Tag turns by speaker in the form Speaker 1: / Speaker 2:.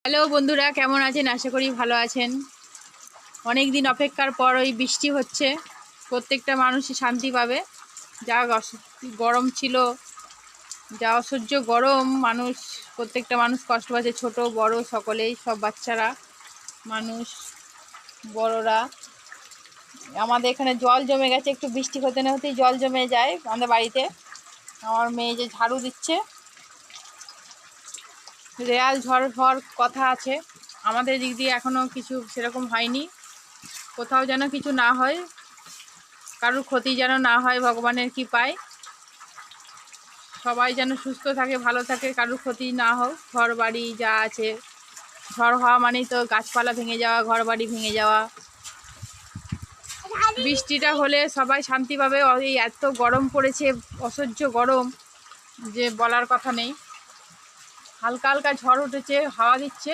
Speaker 1: Hello বন্ধুরা, কেমন আছেন? আশা করি ভালো আছেন। অনেক দিন অপেক্ষার পর ওই বৃষ্টি হচ্ছে, প্রত্যেকটা মানুষই শান্তি পাবে। যা গরম ছিল, যা অসহ্য গরম, প্রত্যেকটা মানুষ কষ্ট পাচ্ছে, ছোট বড় সকলেই, সব বাচ্চারা, মানুষ, বড়রা। আমাদের এখানে জল জমে গেছে, একটু বৃষ্টি হতে না হতেই জল জমে যায় আমাদের বাড়িতে। আমার মেয়ে যে ঝাড়ু দিচ্ছে, রেয়াল ঝড় হওয়ার কথা আছে। আমাদের দিক দিয়ে এখনও কিছু সেরকম হয়নি। কোথাও যেন কিছু না হয়, কারোর ক্ষতি যেন না হয়, ভগবানের কৃপায় সবাই যেন সুস্থ থাকে, ভালো থাকে, কারোর ক্ষতি না হোক। ঘর বাড়ি যা আছে, ঝড় হওয়া মানেই তো গাছপালা ভেঙে যাওয়া, ঘর বাড়ি ভেঙে যাওয়া। বৃষ্টিটা হলে সবাই শান্তি পাবে। এই এত গরম পড়েছে, অসহ্য গরম, যে বলার কথা নেই। হালকা হালকা ঝড় উঠেছে, হাওয়া দিচ্ছে।